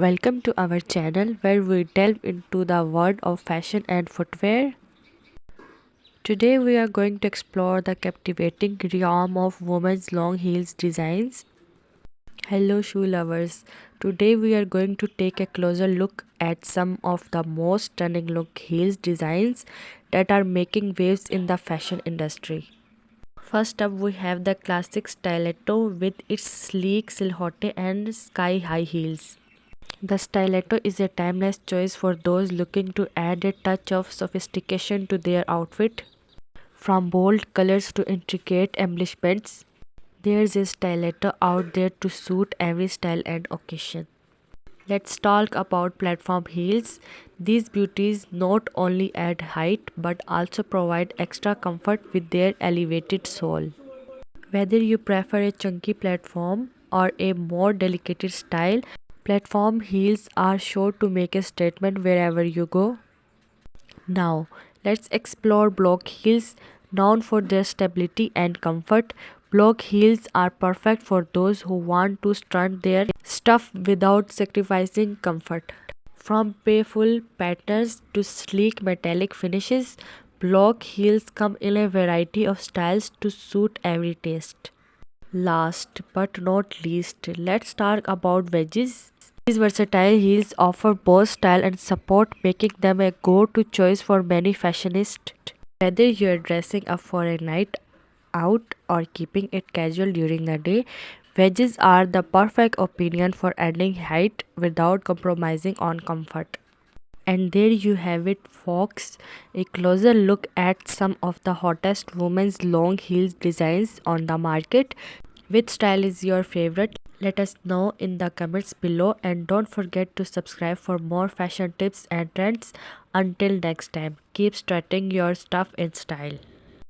Welcome to our channel where we delve into the world of fashion and footwear. Today we are going to explore the captivating realm of women's long heels designs. Hello shoe lovers. Today we are going to take a closer look at some of the most stunning look heels designs that are making waves in the fashion industry. First up we have the classic stiletto with its sleek silhouette and sky-high heels. The stiletto is a timeless choice for those looking to add a touch of sophistication to their outfit. From bold colors to intricate embellishments, there's a stiletto out there to suit every style and occasion. Let's talk about platform heels. These beauties not only add height but also provide extra comfort with their elevated sole. Whether you prefer a chunky platform or a more delicate style, platform heels are sure to make a statement wherever you go. Now, let's explore block heels. Known for their stability and comfort, block heels are perfect for those who want to stunt their stuff without sacrificing comfort. From playful patterns to sleek metallic finishes, block heels come in a variety of styles to suit every taste. Last but not least, let's talk about wedges. These versatile heels offer both style and support, making them a go-to choice for many fashionistas. Whether you're dressing up for a night out or keeping it casual during the day, wedges are the perfect opinion for adding height without compromising on comfort. And there you have it, folks. A closer look at some of the hottest women's long heels designs on the market. Which style is your favorite? Let us know in the comments below, and don't forget to subscribe for more fashion tips and trends. Until next time, keep strutting your stuff in style.